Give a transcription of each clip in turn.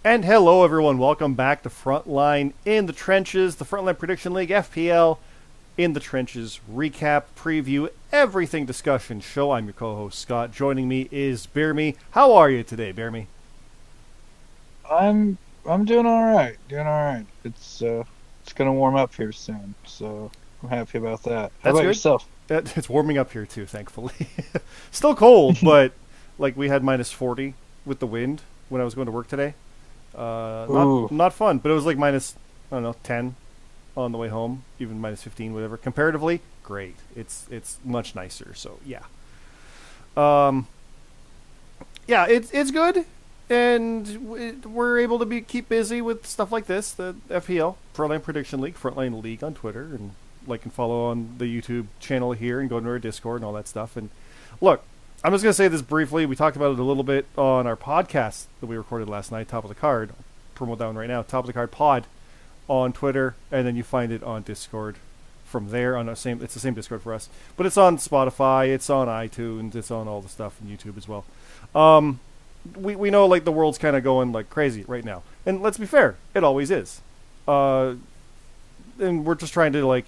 And hello, everyone. Welcome back to Frontline in the Trenches, the Frontline Prediction League, FPL in the Trenches recap, preview, everything discussion show. I'm your co-host Scott. Joining me is BeerMe. How are you today, BeerMe? I'm doing all right. Doing all right. It's gonna warm up here soon, so I'm happy about that. How That's about good. yourself? It's warming up here too, thankfully. Still cold, but like we had minus 40 with the wind when I was going to work today. Not Ooh, not fun, but it was like minus I don't know 10 on the way home, even minus 15, whatever. Comparatively, great. It's much nicer. So yeah, um, yeah, it's good, and we're able to keep busy with stuff like this. The FPL Frontline Prediction League, Frontline League on Twitter, and like and follow on the YouTube channel here, and go to our Discord and all that stuff. And look, I'm just gonna say this briefly. We talked about it a little bit on our podcast that we recorded last night. Top of the card, promo that one right now. Top of the card pod on Twitter, and then you find it on Discord. From there, on it's the same Discord for us, but it's on Spotify, it's on iTunes, it's on all the stuff and YouTube as well. Um, we know like the world's kind of going like crazy right now, and let's be fair, it always is. Uh, and we're just trying to like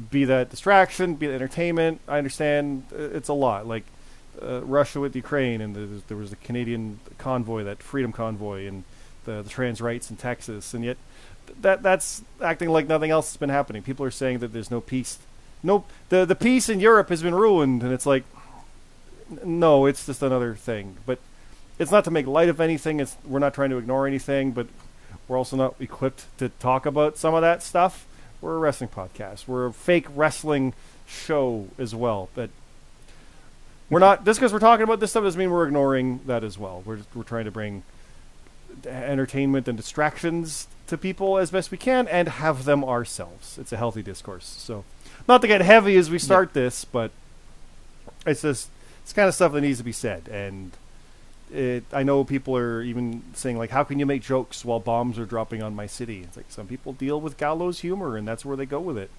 be that distraction, be that entertainment. I understand it's a lot, like Russia with Ukraine, and there was the Canadian convoy, that Freedom Convoy, and the trans rights in Texas, and yet that's acting like nothing else has been happening. People are saying that there's no peace. No, the peace in Europe has been ruined, and it's like, no, it's just another thing. But it's not to make light of anything. We're not trying to ignore anything, but we're also not equipped to talk about some of that stuff. We're a wrestling podcast. We're a fake wrestling show as well. But we're not, just because we're talking about this stuff doesn't mean we're ignoring that as well. We're trying to bring entertainment and distractions to people as best we can and have them ourselves. It's a healthy discourse. So, not to get heavy as we yeah. start this, but it's just it's kind of stuff that needs to be said. And I know people are even saying like, how can you make jokes while bombs are dropping on my city? It's like some people deal with gallows humor, and that's where they go with it.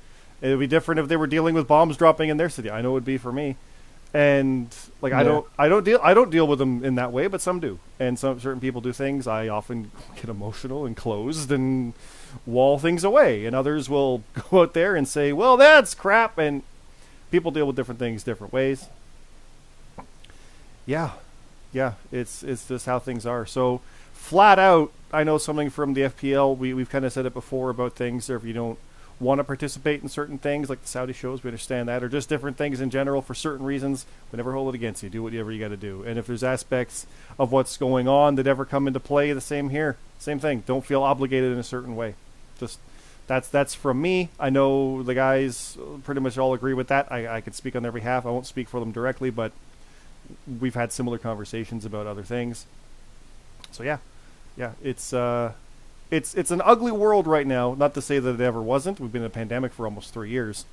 It would be different if they were dealing with bombs dropping in their city. I know it would be for me. And like Yeah. I don't deal with them in that way, but some do, and some certain people do things. I often get emotional and closed and wall things away, and others will go out there and say, "Well, that's crap," and people deal with different things different ways. Yeah, yeah, it's just how things are. So flat out, I know something from the FPL. We've kind of said it before about things. Or if you don't want to participate in certain things, like the Saudi shows, we understand that, or just different things in general for certain reasons. We never hold it against you. Do whatever you got to do. And if there's aspects of what's going on that ever come into play, the same here. Same thing. Don't feel obligated in a certain way. Just that's from me. I know the guys pretty much all agree with that. I could speak on their behalf. I won't speak for them directly, but we've had similar conversations about other things. So yeah, it's an ugly world right now. Not to say that it ever wasn't. We've been in a pandemic for almost 3 years,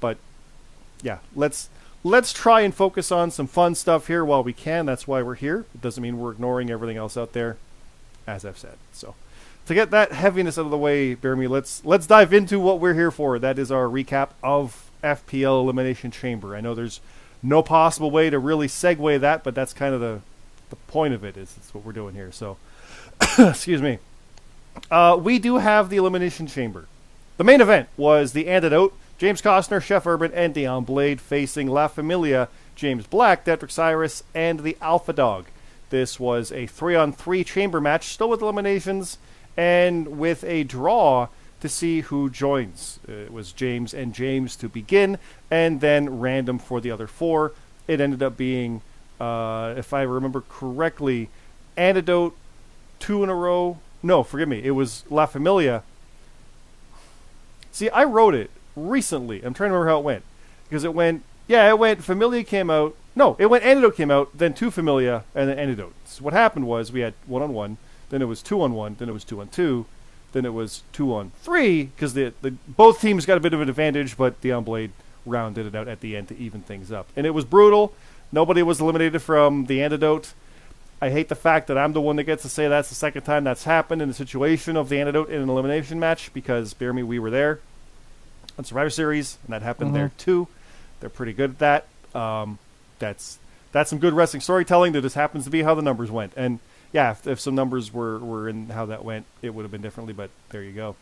but yeah, let's try and focus on some fun stuff here while we can. That's why we're here. It doesn't mean we're ignoring everything else out there, as I've said. So to get that heaviness out of the way, BeerMe, let's dive into what we're here for. That is our recap of FPL Elimination Chamber. I know there's no possible way to really segue that, but that's kind of the point of it. Is it's what we're doing here. So excuse me. We do have the Elimination Chamber. The main event was the Antidote, James Costner, Chef Urban, and Dion Blade facing La Familia, James Black, Detrick Cyrus, and the Alpha Dog. This was a 3-on-3 chamber match, still with eliminations, and with a draw to see who joins. It was James and James to begin, and then random for the other four. It ended up being, if I remember correctly, Antidote 2 in a row. No, forgive me. It was La Familia. See, I wrote it recently. I'm trying to remember how it went. Because it went, yeah, it went Familia came out. No, it went Antidote came out, then 2 Familia, and then Antidote. So what happened was we had 1-on-1, then it was 2-on-1, then it was 2-on-2, then it was 2-on-3, because both teams got a bit of an advantage, but Dion Blade rounded it out at the end to even things up. And it was brutal. Nobody was eliminated from the Antidote. I hate the fact that I'm the one that gets to say that's the second time that's happened in the situation of the Antidote in an elimination match, because, bear me, we were there on Survivor Series, and that happened Mm-hmm. there too. They're pretty good at that. That's some good wrestling storytelling. That just happens to be how the numbers went. And yeah, if some numbers were in how that went, it would have been differently. But there you go.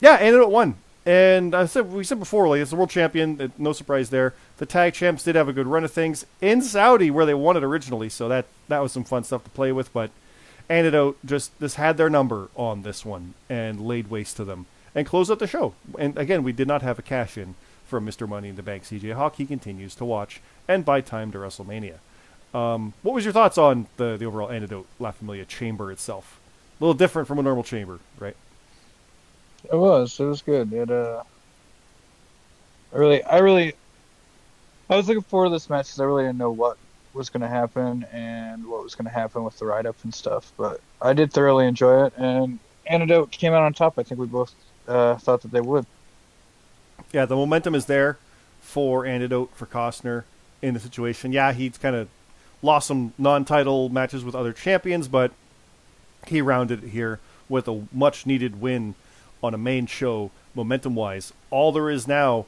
Yeah, Antidote won. And we said before, like, it's the world champion. No surprise there. The tag champs did have a good run of things in Saudi where they won it originally, so that was some fun stuff to play with. But Antidote just had their number on this one and laid waste to them and closed out the show. And again, we did not have a cash in from Mr. Money in the Bank. CJ Hawk, he continues to watch and buy time to WrestleMania. What was your thoughts on the overall Antidote La Familia chamber itself? A little different from a normal chamber, right? It was good. I was looking forward to this match because I really didn't know what was going to happen and what was going to happen with the write-up and stuff. But I did thoroughly enjoy it, and Antidote came out on top. I think we both thought that they would. Yeah, the momentum is there for Antidote, for Costner in the situation. Yeah, he's kind of lost some non-title matches with other champions, but he rounded it here with a much-needed win on a main show, momentum-wise. All there is now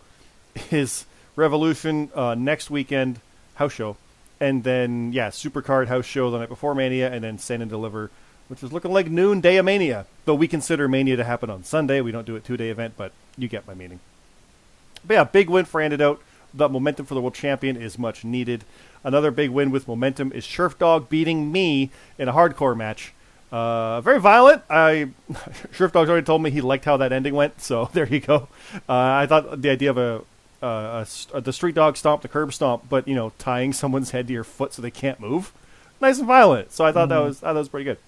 is Revolution next weekend, house show, and then, Supercard house show the night before Mania, and then Stand and Deliver, which is looking like noon day of Mania. Though we consider Mania to happen on Sunday. We don't do a 2-day event, but you get my meaning. But yeah, big win for Antidote. The momentum for the world champion is much needed. Another big win with momentum is Sheriff Dog beating me in a hardcore match. Very violent. Sheriff Dog's already told me he liked how that ending went, so there you go. I thought the idea of the street dog stomp, the curb stomp, but tying someone's head to your foot so they can't move, nice and violent. So I thought that was pretty good.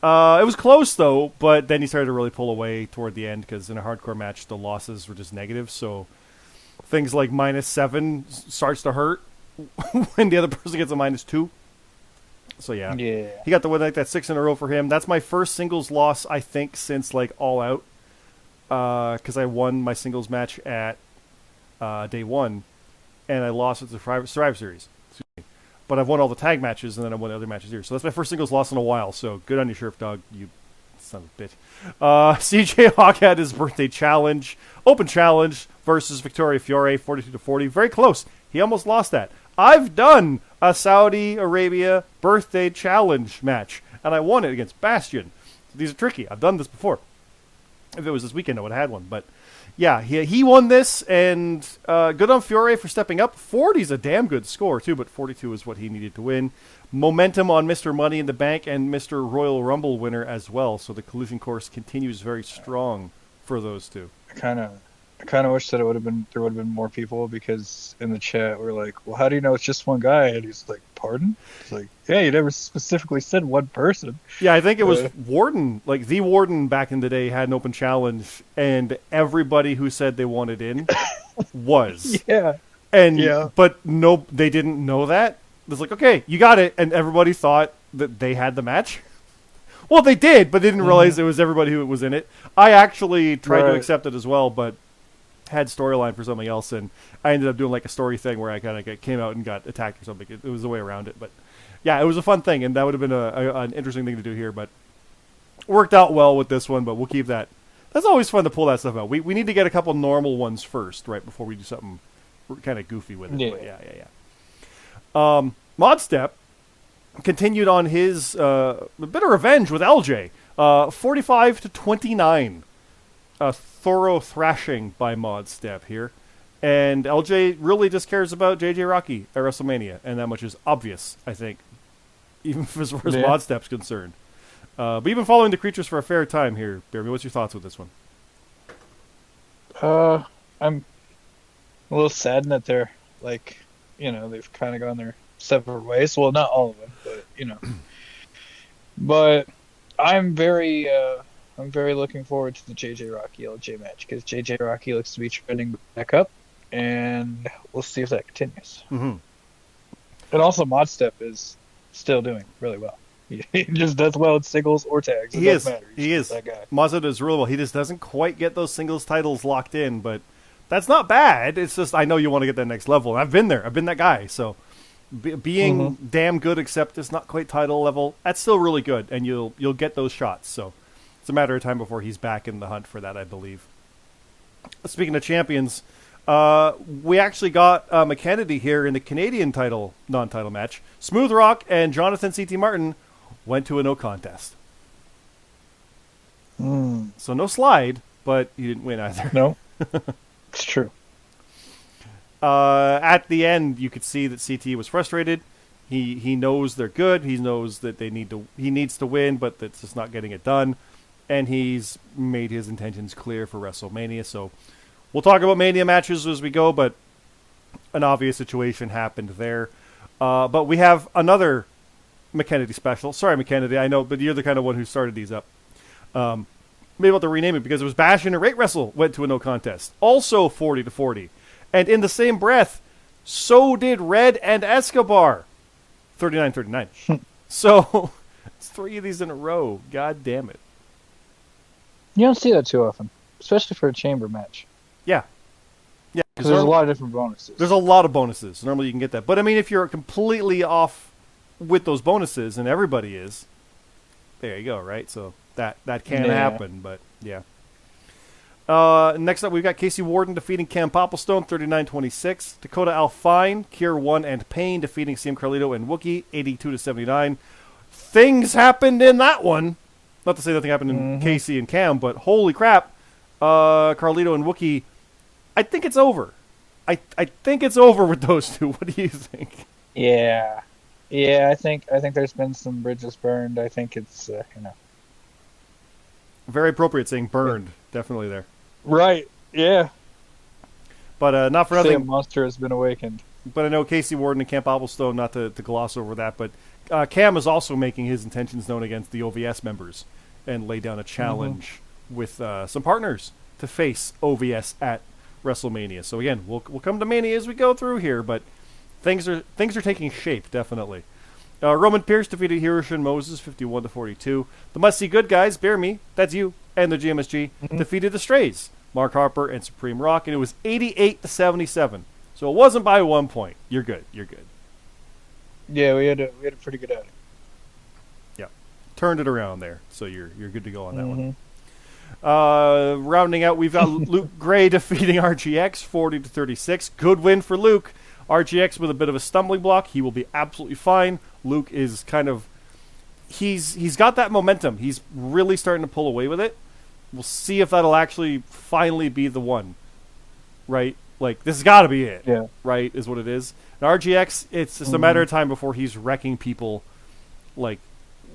It was close though, but then he started to really pull away toward the end because in a hardcore match the losses were just negative. So things like -7 starts to hurt when the other person gets a -2. So yeah, he got the win, like that 6 in a row for him. That's my first singles loss, I think, since like All Out, because I won my singles match at day 1, and I lost at the Survivor Series. But I've won all the tag matches, and then I won the other matches here. So that's my first singles loss in a while. So good on you, Sheriff Dog, you son of a bitch. CJ Hawk had his birthday challenge, open challenge versus Victoria Fiore, 42-40, very close. He almost lost that. I've done a Saudi Arabia birthday challenge match, and I won it against Bastion. So these are tricky. I've done this before. If it was this weekend, I would have had one. But yeah, he won this, and good on Fiore for stepping up. 40 is a damn good score, too, but 42 is what he needed to win. Momentum on Mr. Money in the Bank and Mr. Royal Rumble winner as well. So the collision course continues very strong for those two. I kind of wish that there would have been more people, because in the chat we're like, well, how do you know it's just one guy? And he's like, pardon? It's like, yeah, you never specifically said one person. Yeah, I think it was Warden. Like, the Warden back in the day had an open challenge, and everybody who said they wanted in was. Yeah. But no, they didn't know that. It was like, okay, you got it. And everybody thought that they had the match. Well, they did, but they didn't realize it was everybody who was in it. I actually tried to accept it as well, but had storyline for something else, and I ended up doing like a story thing where I kind of came out and got attacked or something. It was a way around it, but yeah, it was a fun thing, and that would have been an interesting thing to do here, but worked out well with this one. But we'll keep that. That's always fun to pull that stuff out. We need to get a couple normal ones first, right, before we do something kind of goofy with it. Yeah. But Modstep continued on his bit of revenge with LJ, 45-29. A thorough thrashing by Modstep here. And LJ really just cares about JJ Rocky at WrestleMania, and that much is obvious, I think, even as far as Modstep's concerned. But you've been following the creatures for a fair time here, BeerMe. What's your thoughts with this one? I'm a little saddened that they're, like, they've kind of gone their separate ways. Well, not all of them, but, But I'm very looking forward to the JJ Rocky LJ match, because JJ Rocky looks to be trending back up, and we'll see if that continues. Mm-hmm. And also, Modstep is still doing really well. He just does well in singles or tags. He is. That guy. Modstep does really well. He just doesn't quite get those singles titles locked in, but that's not bad. It's just I know you want to get that next level. I've been there. I've been that guy. So being damn good, except it's not quite title level, that's still really good, and you'll get those shots. So it's a matter of time before he's back in the hunt for that, I believe. Speaking of champions, We actually got McKennedy here in the Canadian non-title match. Smooth Rock and Jonathan C.T. Martin went to a no contest. So no slide, but he didn't win either. No, it's true. At the end, you could see that CT was frustrated. He knows they're good. He knows that he needs to win, but that's just not getting it done. And he's made his intentions clear for WrestleMania. So we'll talk about Mania matches as we go, but an obvious situation happened there. But we have another McKennedy special. Sorry, McKennedy, I know, but you're the kind of one who started these up. Maybe I'll have to rename it because it was Bash and Rate Wrestle went to a no contest. Also 40-40. And in the same breath, so did Red and Escobar. 39-39. So, it's 3 of these in a row. God damn it. You don't see that too often, especially for a chamber match. Yeah. Yeah. Because there's a lot of different bonuses. There's a lot of bonuses. Normally you can get that. But, I mean, if you're completely off with those bonuses, and everybody is, there you go, right? So, that can happen, but, yeah. Next up, we've got Casey Warden defeating Cam Popplestone, 39-26. Dakota Alfine, Kier 1, and Payne defeating CM Carlito and Wookie, 82-79. Things happened in that one. Not to say nothing happened in Casey and Cam, but holy crap. Carlito and Wookie, I think it's over. I think it's over with those two. What do you think? Yeah. Yeah, I think there's been some bridges burned. I think it's, Very appropriate saying burned. Definitely there. Right, yeah. But not for nothing. The monster has been awakened. But I know Casey Warden and Camp Popplestone, not to gloss over that, but Cam is also making his intentions known against the OVS members and lay down a challenge with some partners to face OVS at WrestleMania. So again, we'll come to Mania as we go through here, but things are taking shape, definitely. Roman Pierce defeated Hiroshi and Moses 51-42. The Must See Good Guys, BeerMe, that's you, and the GMSG, defeated the Strays, Mark Harper and Supreme Rock, and it was 88-77. So it wasn't by 1 point. You're good. Yeah, we had a pretty good outing. Yeah, turned it around there, so you're good to go on that one. Rounding out, we've got Luke Gray defeating RGX 40-36. Good win for Luke. RGX with a bit of a stumbling block. He will be absolutely fine. Luke is kind of he's got that momentum. He's really starting to pull away with it. We'll see if that'll actually finally be the one. Right? Like, this has got to be it. Yeah. Right? Is what it is. And RGX, it's just a matter of time before he's wrecking people, like,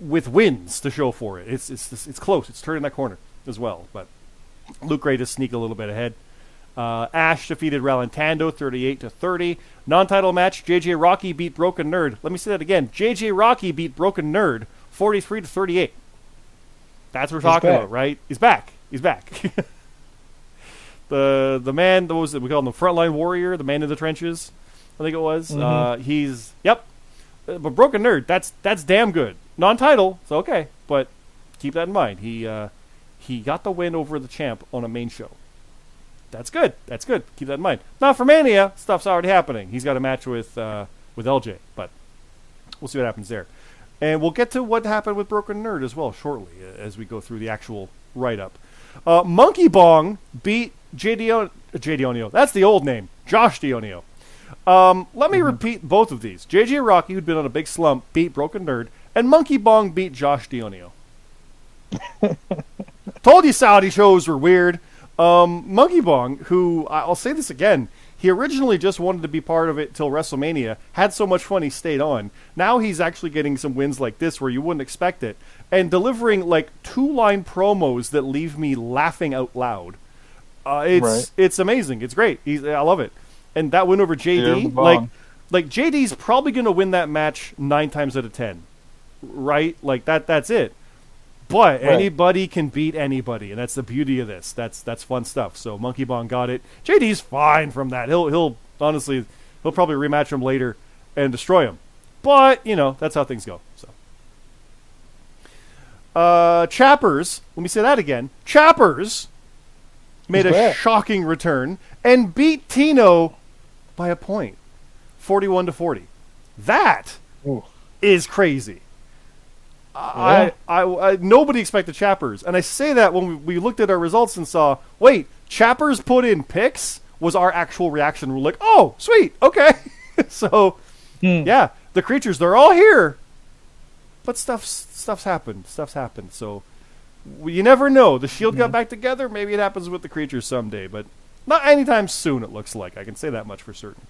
with wins to show for it. It's close. It's turning that corner as well. But Luke Gray to sneak a little bit ahead. Ash defeated Ralantando 38-30. Non-title match, JJ Rocky beat Broken Nerd. Let me say that again. JJ Rocky beat Broken Nerd 43-38. That's what we're talking about, right? He's back. The man, what was it? We call him the Frontline Warrior, the man in the trenches, I think it was. But Broken Nerd, that's damn good. Non-title, so okay, but keep that in mind. He got the win over the champ on a main show. That's good. Keep that in mind. Now for Mania, stuff's already happening. He's got a match with LJ, but we'll see what happens there. And we'll get to what happened with Broken Nerd as well shortly as we go through the actual write-up. Monkey Bong beat JD Onio. That's the old name. Josh Dionio. Let me repeat both of these. JJ Rocky, who'd been on a big slump, beat Broken Nerd, and Monkey Bong beat Josh Dionio. Told you Saudi shows were weird. Monkey Bong, who, I'll say this again, he originally just wanted to be part of it till WrestleMania, had so much fun he stayed on. Now he's actually getting some wins like this where you wouldn't expect it, and delivering like 2-line promos that leave me laughing out loud. It's amazing. It's great. I love it. And that win over JD, like JD's probably going to win that match 9 times out of 10, right? Like that's it. But anybody can beat anybody, and that's the beauty of this. That's fun stuff. So Monkey Bong got it. JD's fine from that. He'll honestly probably rematch him later and destroy him. But that's how things go. So Chappers, let me say that again. Chappers made a shocking return and beat Tino by a point, 41-40. That is crazy. Nobody expected Chappers, and I say that when we looked at our results and saw, wait, Chappers put in picks? was our actual reaction. We're like, oh, sweet, okay. So, yeah, the creatures, they're all here. But stuff's happened. Stuff's happened. So, you never know. The Shield got back together. Maybe it happens with the creatures someday. But not anytime soon, it looks like. I can say that much for certain.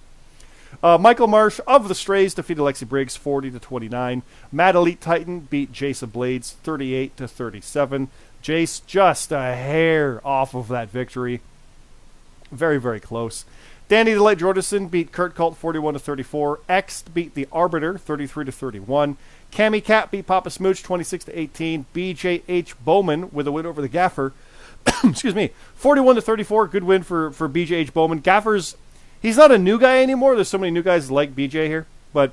Michael Marsh of the Strays defeated Lexi Briggs 40-29. Mad Elite Titan beat Jace of Blades 38-37. Jace just a hair off of that victory. Very, very close. Danny Delight Jordison beat Kurt Colt 41-34. X beat the Arbiter 33-31. Cammy Cat beat Papa Smooch 26-18. BJH Bowman with a win over the Gaffer. Excuse me. 41-34. Good win for BJH Bowman. Gaffer's, he's not a new guy anymore. There's so many new guys like BJ here, but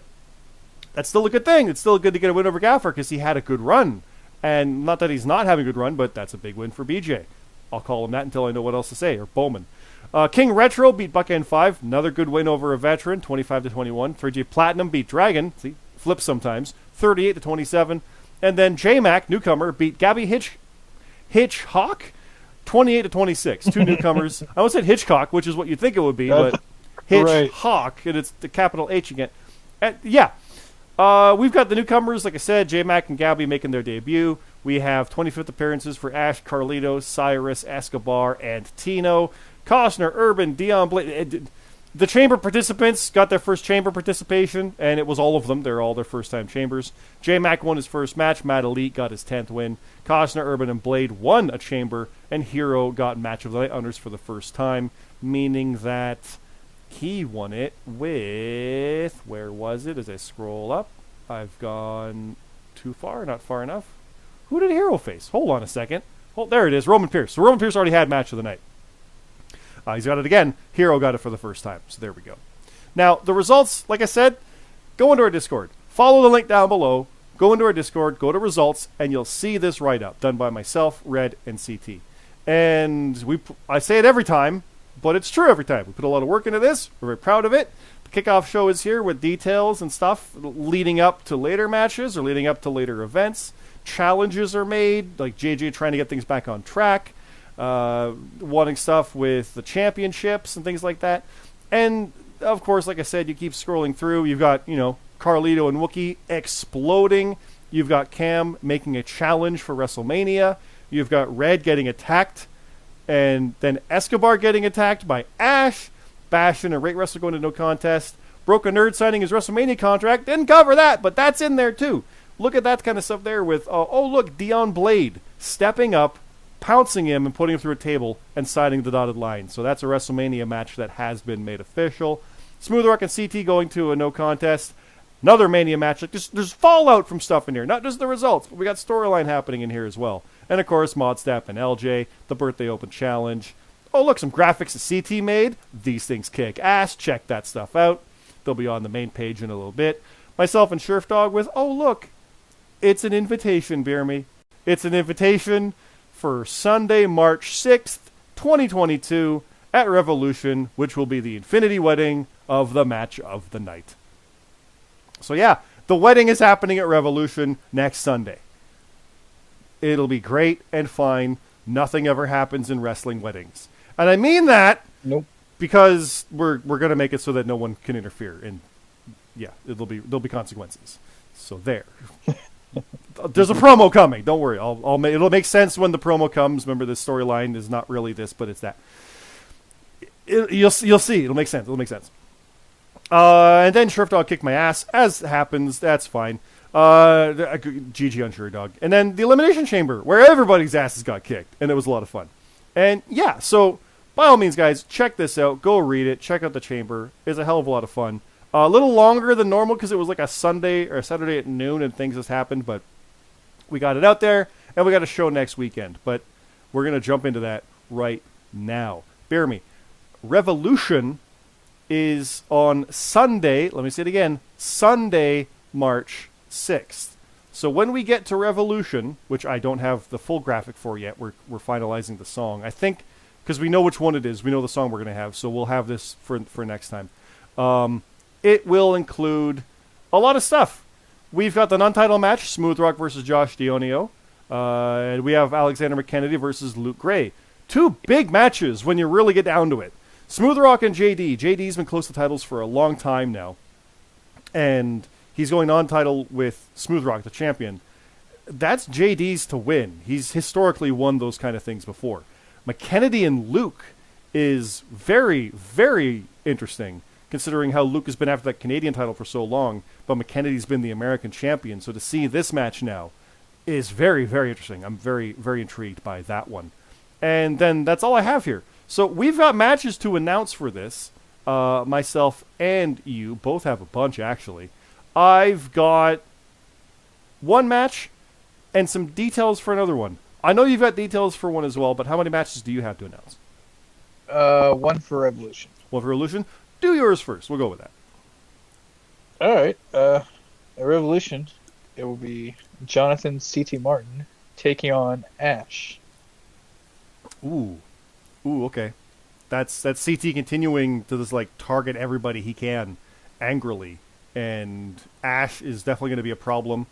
that's still a good thing. It's still good to get a win over Gaffer because he had a good run. And not that he's not having a good run, but that's a big win for BJ. I'll call him that until I know what else to say, or Bowman. King Retro beat Buck N5. Another good win over a veteran, 25-21. 3G Platinum beat Dragon. See, flips sometimes. 38-27. And then J-Mac, newcomer, beat Gabby Hitchhawk, 28-26. Two newcomers. I almost said Hitchcock, which is what you'd think it would be, but Hitchhawk, and it's the capital H again. Yeah. We've got the newcomers, like I said, J-Mac and Gabby making their debut. We have 25th appearances for Ash, Carlito, Cyrus, Escobar, and Tino. Costner, Urban, Dion Blade. The chamber participants got their first chamber participation, and it was all of them. They're all their first-time chambers. J-Mac won his first match. Mad Elite got his 10th win. Costner, Urban, and Blade won a chamber, and Hero got Match of the Night honors for the first time, meaning that he won it with... Where was it? As I scroll up, I've gone too far, not far enough. Who did Hero face? Hold on a second. There it is, Roman Pierce. So Roman Pierce already had Match of the Night. He's got it again. Hero got it for the first time. So there we go. Now, the results, like I said, go into our Discord. Follow the link down below. Go into our Discord, go to results, and you'll see this write-up done by myself, Red, and CT. And I say it every time, but it's true every time. We put a lot of work into this. We're very proud of it. The Kickoff show is here with details and stuff leading up to later matches or leading up to later events. Challenges are made, like JJ trying to get things back on track. Wanting stuff with the championships and things like that. And, of course, like I said, you keep scrolling through. You've got, Carlito and Wookie exploding. You've got Cam making a challenge for WrestleMania. You've got Red getting attacked. And then Escobar getting attacked by Ash. Bastion and Rate Wrestler going to no contest. Broken Nerd signing his WrestleMania contract. Didn't cover that, but that's in there, too. Look at that kind of stuff there with, look, Dion Blade stepping up, pouncing him and putting him through a table and signing the dotted line. So that's a WrestleMania match that has been made official. Smooth Rock and CT going to a no contest. Another Mania match. Like there's fallout from stuff in here. Not just the results, but we got storyline happening in here as well. And, of course, Modstep and LJ, the Birthday Open Challenge. Oh, look, some graphics that CT made. These things kick ass. Check that stuff out. They'll be on the main page in a little bit. Myself and Sheriff Dog with, look, it's an invitation, BeerMe. It's an invitation for Sunday, March 6th, 2022, at Revolution, which will be the Infinity Wedding of the Match of the Night. So yeah, the wedding is happening at Revolution next Sunday. It'll be great and fine. Nothing ever happens in wrestling weddings. And I mean that because we're going to make it so that no one can interfere. And yeah, there'll be consequences. So there. There's a promo coming. Don't worry. It'll make sense when the promo comes. Remember, this storyline is not really this, but it's that. You'll see. It'll make sense. And then Sheriff Dog kicked my ass, as happens. That's fine. GG on Sheriff Dog. And then the Elimination Chamber, where everybody's asses got kicked, and it was a lot of fun. And yeah, so by all means, guys, check this out. Go read it. Check out the Chamber. It's a hell of a lot of fun. A little longer than normal because it was like a Sunday or a Saturday at noon and things has happened, but we got it out there, and we got a show next weekend. But we're going to jump into that right now. BeerMe. Revolution is on Sunday. Let me say it again. Sunday, March 6th. So when we get to Revolution, which I don't have the full graphic for yet, we're finalizing the song. I think, because we know which one it is. We know the song we're going to have, so we'll have this for next time. It will include a lot of stuff. We've got the non-title match, Smooth Rock versus Josh Dionio. And we have Alexander McKennedy versus Luke Gray. Two big matches when you really get down to it. Smooth Rock and JD. JD's been close to titles for a long time now, and he's going on title with Smooth Rock, the champion. That's JD's to win. He's historically won those kind of things before. McKennedy and Luke is very, very interesting, considering how Luke has been after that Canadian title for so long, but McKennedy's been the American champion. So to see this match now is very, very interesting. I'm very, very intrigued by that one. And then that's all I have here. So we've got matches to announce for this. Myself and you both have a bunch, actually. I've got one match and some details for another one. I know you've got details for one as well, but how many matches do you have to announce? One for Revolution. One for Revolution? Do yours first. We'll go with that. All right. At Revolution, it will be Jonathan C.T. Martin taking on Ash. Ooh, okay. That's CT continuing to just like target everybody he can angrily, and Ash is definitely going to be a problem.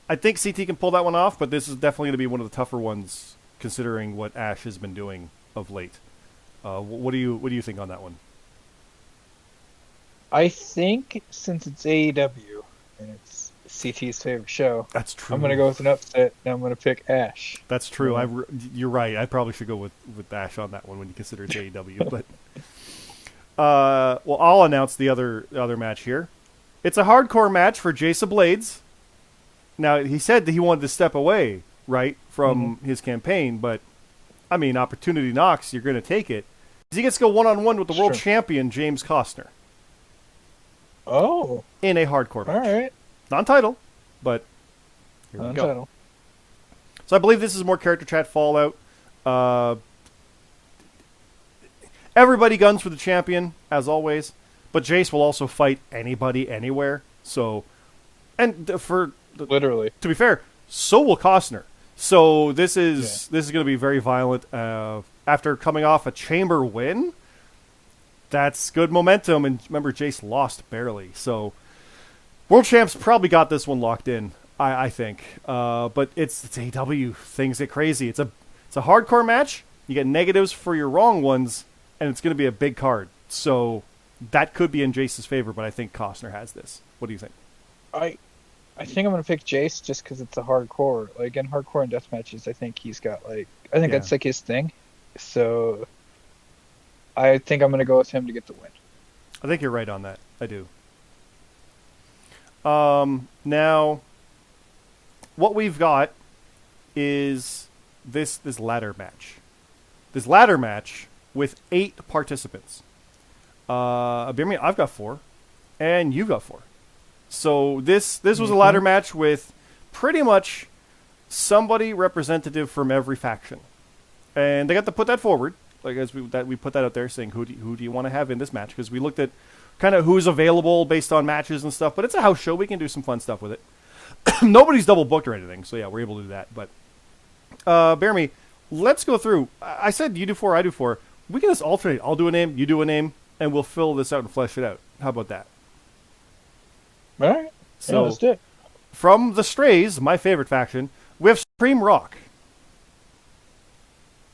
I think CT can pull that one off, but this is definitely going to be one of the tougher ones considering what Ash has been doing of late. What do you think on that one? I think since it's AEW and it's CT's favorite show, that's true. I'm going to go with an upset, and I'm going to pick Ash. That's true. You're right. I probably should go with Ash on that one when you consider it's AEW. But well, I'll announce the other match here. It's a hardcore match for Jason Blades. Now, he said that he wanted to step away, right, from his campaign, but, I mean, opportunity knocks, you're going to take it. He gets to go one-on-one with the world champion, James Costner. Oh. In a hardcore match. All right. Non-title, but here we go. So I believe this is more character chat fallout. Everybody guns for the champion, as always, but Jace will also fight anybody, anywhere. So, and for... Literally. To be fair, so will Costner. So this is going to be very violent. After coming off a chamber win, that's good momentum. And remember, Jace lost barely. So World Champs probably got this one locked in, I think. But it's AEW. Things get crazy. It's a hardcore match. You get negatives for your wrong ones, and it's going to be a big card. So that could be in Jace's favor, but I think Costner has this. What do you think? I think I'm going to pick Jace just because it's a hardcore. Like, in hardcore and death matches, I think he's got, like... I think that's, like, his thing. So, I think I'm going to go with him to get the win. I think you're right on that. I do. Now, what we've got is this ladder match. This ladder match with 8 participants. BeerMe, I've got 4, and you've got 4. So this was a ladder match with pretty much somebody representative from every faction, and they got to put that forward. Like as we put that out there, saying who do you want to have in this match? Because we looked at kind of who's available based on matches and stuff. But it's a house show; we can do some fun stuff with it. Nobody's double booked or anything, so yeah, we're able to do that. But BeerMe, let's go through. I said you do 4, I do 4. We can just alternate. I'll do a name, you do a name, and we'll fill this out and flesh it out. How about that? All right. So, let's do it. From the Strays, my favorite faction, we have Supreme Rock.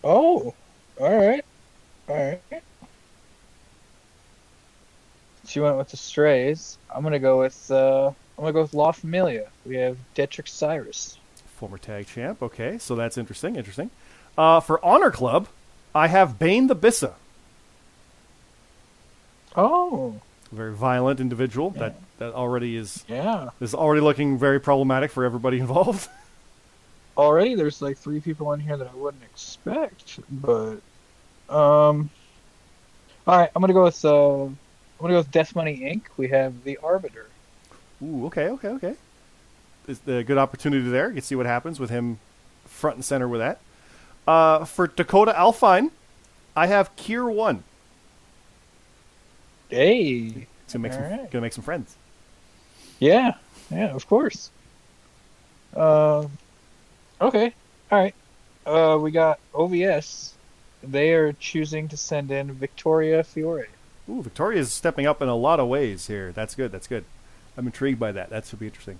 Oh, all right. She went with the Strays. I'm gonna go with La Familia. We have Detrick Cyrus, former tag champ. Okay, so that's interesting. For Honor Club, I have Bane the Bissa. Oh. Very violent individual. Yeah. That already is already looking very problematic for everybody involved. Already there's like 3 people in here that I wouldn't expect, but all right, I'm gonna go with Death Money Inc. We have the Arbiter. Ooh, okay. It's a good opportunity there. You can see what happens with him front and center with that. For Dakota Alfine, I have Kier 1. Hey, gonna make some friends. Yeah, of course. Okay, all right. We got OVS. They are choosing to send in Victoria Fiore. Ooh, Victoria is stepping up in a lot of ways here. That's good. I'm intrigued by that. That should be interesting.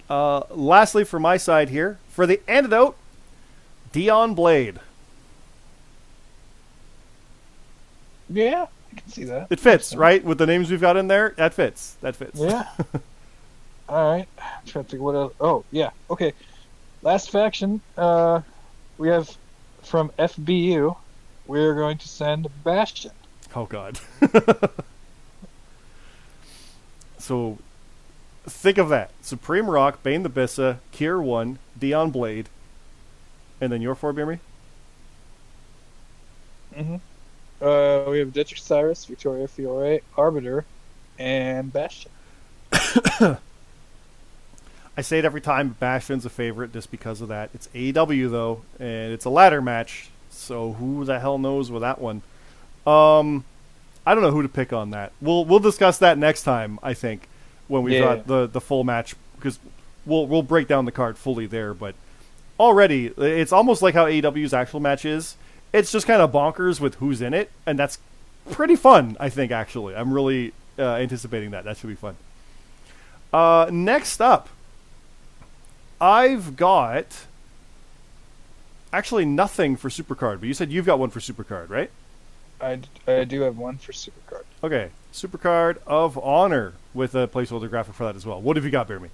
Lastly, for my side here, for the antidote, Dion Blade. Yeah, I can see that. It fits, right? With the names we've got in there, that fits. That fits. Yeah. All right. I'm trying to think what else. Oh, yeah. Okay. Last faction. We have from FBU. We're going to send Bastion. Oh God. So think of that: Supreme Rock, Bane the Bissa, Kier 1, Dion Blade, and then your four, BeerMe. Mm-hmm. We have Dietrich Cyrus, Victoria Fiore, Arbiter, and Bastion. I say it every time. Bastion's a favorite just because of that. It's AEW though, and it's a ladder match. So who the hell knows with that one? I don't know who to pick on that. We'll discuss that next time. I think when we've got the full match, because we'll break down the card fully there. But already it's almost like how AEW's actual match is. It's just kind of bonkers with who's in it, and that's pretty fun. I think actually, I'm really anticipating that. That should be fun. Next up, I've got actually nothing for Supercard, but you said you've got one for Supercard, right? I do have one for Supercard. Okay, Supercard of Honor with a placeholder graphic for that as well. What have you got, BeerMe?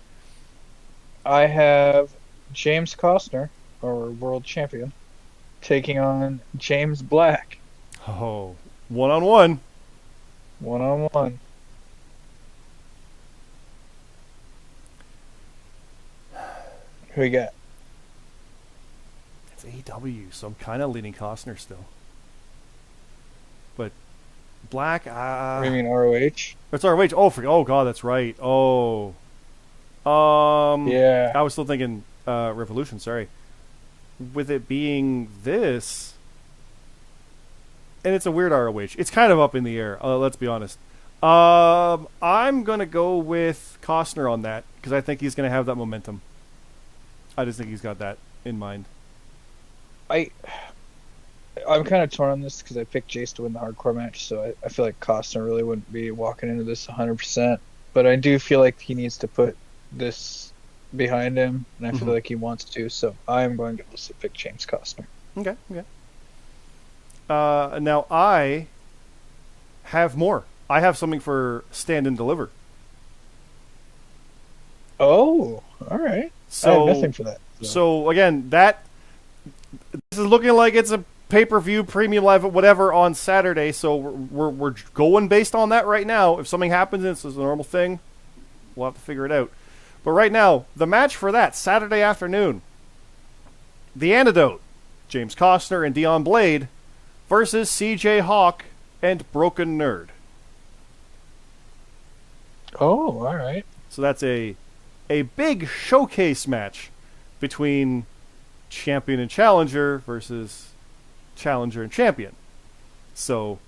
I have James Costner, our world champion, taking on James Black. Oh, 1-on-1. 1-on-1. Who you got? It's AEW, so I'm kind of leaning Costner still. But Black, What do you mean ROH? it's ROH. Oh God, that's right. Oh, Yeah. I was still thinking Revolution. Sorry. With it being this, and it's a weird ROH. It's kind of up in the air. Let's be honest. I'm gonna go with Costner on that because I think he's gonna have that momentum. I just think he's got that in mind. I'm kind of torn on this because I picked Jace to win the hardcore match, so I feel like Costner really wouldn't be walking into this 100%. But I do feel like he needs to put this behind him, and I feel like he wants to, so I am going to also pick James Costner. Okay. Now I have more. I have something for Stand and Deliver. Oh, all right. I have nothing for that. So again, this is looking like it's a pay-per-view premium live whatever on Saturday. So we're going based on that right now. If something happens and it's a normal thing, we'll have to figure it out. But right now, the match for that Saturday afternoon, The Antidote, James Costner and Dion Blade versus CJ Hawk and Broken Nerd. Oh, all right. So that's a big showcase match between champion and challenger versus challenger and champion. So,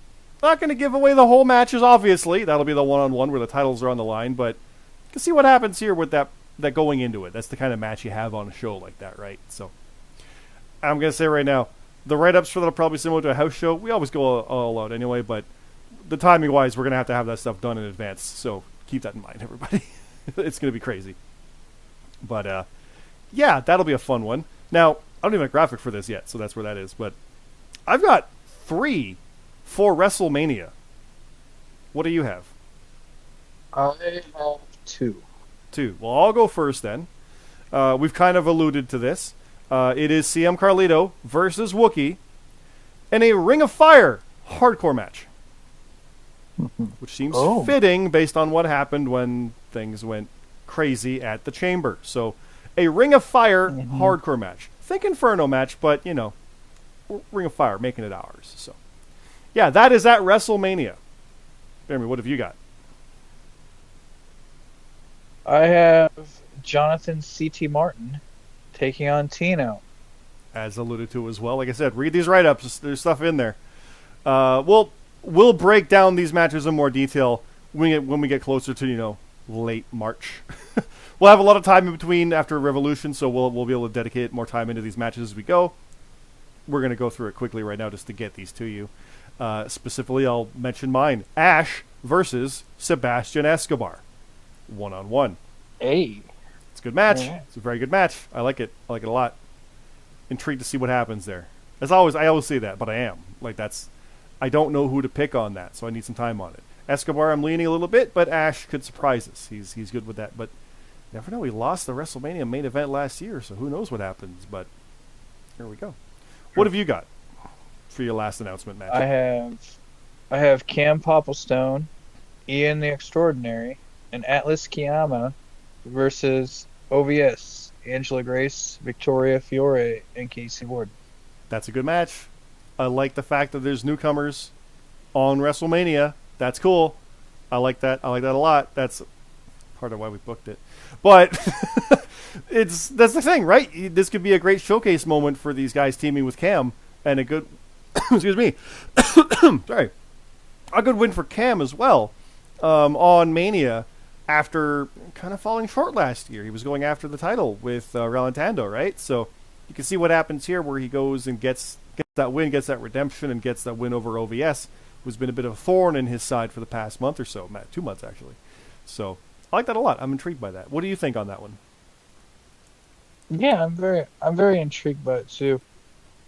not going to give away the whole matches, obviously. That'll be the one-on-one where the titles are on the line, but you can see what happens here with that going into it. That's the kind of match you have on a show like that, right? So, I'm going to say right now, the write-ups for that are probably similar to a house show. We always go all out anyway, but the timing-wise, we're going to have that stuff done in advance. So, keep that in mind, everybody. It's going to be crazy. But, yeah, that'll be a fun one. Now, I don't even have a graphic for this yet, so that's where that is. But I've got 3 for WrestleMania. What do you have? I have 2. 2. Well, I'll go first then. We've kind of alluded to this. It is CM Carlito versus Wookiee in a Ring of Fire hardcore match. Which seems fitting based on what happened when things went crazy at the Chamber. So, a Ring of Fire hardcore match. Think Inferno match, but, you know, Ring of Fire, making it ours. So, yeah, that is at WrestleMania. Jeremy, what have you got? I have Jonathan C.T. Martin taking on Tino. As alluded to as well. Like I said, read these write-ups. There's stuff in there. We'll break down these matches in more detail when we get closer to, you know, late March. We'll have a lot of time in between after Revolution, so we'll be able to dedicate more time into these matches as we go. We're going to go through it quickly right now just to get these to you. Specifically, I'll mention mine. Ash versus Sebastian Escobar. 1-on-1. Hey. It's a good match. Yeah. It's a very good match. I like it. I like it a lot. Intrigued to see what happens there. As always, I always say that, but I am. Like, that's I don't know who to pick on that, so I need some time on it. Escobar, I'm leaning a little bit, but Ash could surprise us. He's good with that, but never know. He lost the WrestleMania main event last year, so who knows what happens, but here we go. What have you got for your last announcement match? I have Cam Popplestone, Ian the Extraordinary, and Atlas Kiyama versus OVS, Angela Grace, Victoria Fiore, and Casey Ward. That's a good match. I like the fact that there's newcomers on WrestleMania. That's cool. I like that. I like that a lot. That's part of why we booked it. But that's the thing, right? This could be a great showcase moment for these guys teaming with Cam, and a good excuse me. Sorry. A good win for Cam as well on Mania after kind of falling short last year. He was going after the title with Relantando, right? So you can see what happens here where he goes and gets that win, gets that redemption, and gets that win over OVS, who's been a bit of a thorn in his side for the past month or so, 2 months actually. So I like that a lot. I'm intrigued by that. What do you think on that one? Yeah, I'm very intrigued by it too.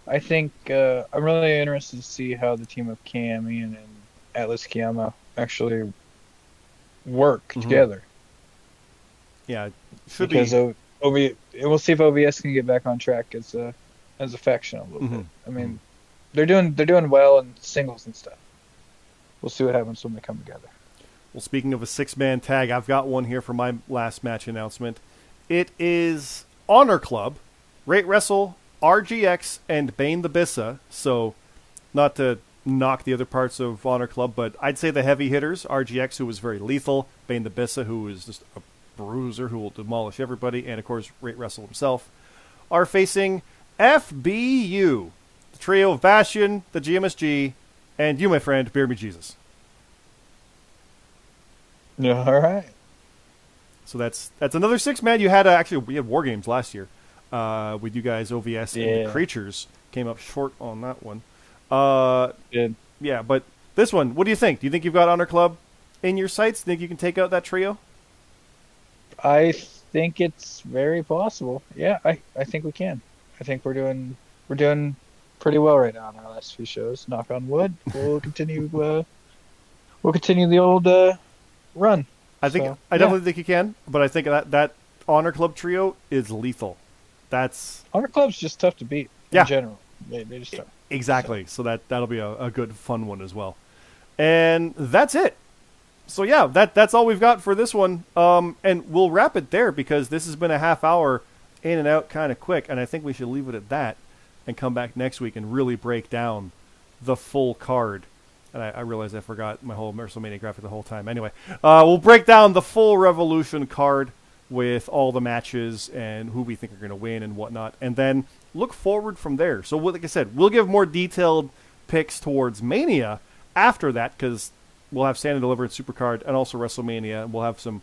I think I'm really interested to see how the team of Cam, Ian, and Atlas Kiyama actually work together. Yeah, it should because be. We'll see if OVS can get back on track as a faction a little bit. I mean, they're doing well in singles and stuff. We'll see what happens when they come together. Well, speaking of a 6-man tag, I've got one here for my last match announcement. It is Honor Club, Rate Wrestle, RGX, and Bane the Bissa. So, not to knock the other parts of Honor Club, but I'd say the heavy hitters, RGX, who was very lethal, Bane the Bissa, who is just a bruiser who will demolish everybody, and of course Rate Wrestle himself, are facing FBU, the trio of Bastion, the GMSG, and you, my friend, BeerMe Jesus. Yeah, all right. So that's another 6-man. You had actually we had War Games last year with you guys. OVS and the Creatures came up short on that one. Good. Yeah, but this one, what do you think? Do you think you've got Honor Club in your sights? Think you can take out that trio? I think it's very possible. Yeah, I think we can. I think we're doing pretty well right now in our last few shows. Knock on wood. We'll continue. We'll continue the old run. I definitely think you can, but I think that Honor Club trio is lethal. That's Honor Club's just tough to beat in general. They just are. Exactly. So that'll be a good fun one as well. And that's it. So yeah, that's all we've got for this one. And we'll wrap it there because this has been a half hour in and out kind of quick, and I think we should leave it at that and come back next week and really break down the full card. And I realized I forgot my whole WrestleMania graphic the whole time. Anyway, we'll break down the full Revolution card with all the matches and who we think are going to win and whatnot, and then look forward from there. So like I said, we'll give more detailed picks towards Mania after that because we'll have Stand and Deliver and Supercard and also WrestleMania, and we'll have some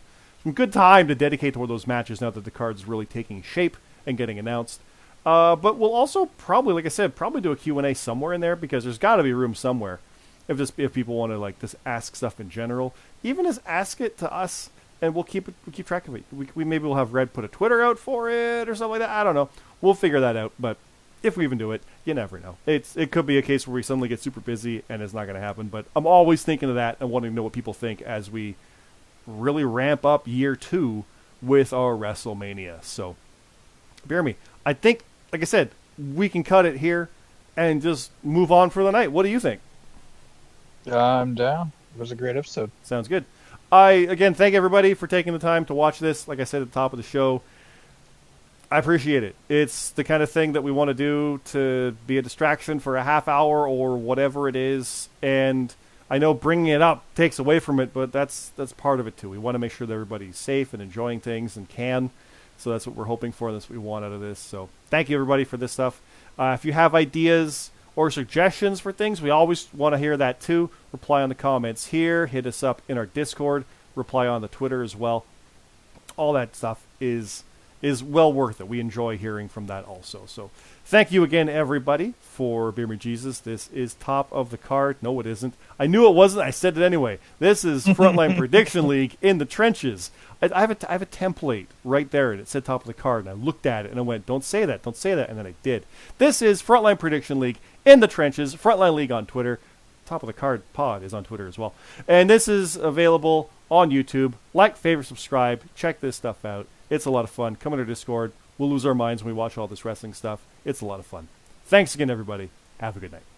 good time to dedicate toward those matches now that the card's really taking shape and getting announced. But we'll also probably, like I said, do a Q&A somewhere in there because there's got to be room somewhere if people want to just ask stuff in general. Even just ask it to us, and we'll keep track of it. We maybe we'll have Red put a Twitter out for it or something like that. I don't know. We'll figure that out. But if we even do it, you never know. It could be a case where we suddenly get super busy and it's not going to happen. But I'm always thinking of that and wanting to know what people think as we really ramp up year 2 with our WrestleMania. So, BeerMe, I think, like I said, we can cut it here and just move on for the night. What do you think? I'm down. It was a great episode. Sounds good. I, again, thank everybody for taking the time to watch this. Like I said at the top of the show, I appreciate it. It's the kind of thing that we want to do to be a distraction for a half hour or whatever it is. And I know bringing it up takes away from it, but that's part of it too. We want to make sure that everybody's safe and enjoying things and can. So that's what we're hoping for, and that's what we want out of this. So thank you, everybody, for this stuff. If you have ideas or suggestions for things, we always want to hear that too. Reply on the comments here. Hit us up in our Discord. Reply on the Twitter as well. All that stuff is well worth it. We enjoy hearing from that also. So thank you again, everybody, for BeerMe Jesus. This is top of the card. No, it isn't. I knew it wasn't. I said it anyway. This is Frontline Prediction League in the trenches. I have a template right there, and it said top of the card, and I looked at it, and I went, don't say that, and then I did. This is Frontline Prediction League in the trenches, Frontline League on Twitter. Top of the Card Pod is on Twitter as well. And this is available on YouTube. Like, favorite, subscribe. Check this stuff out. It's a lot of fun. Come on our Discord. We'll lose our minds when we watch all this wrestling stuff. It's a lot of fun. Thanks again, everybody. Have a good night.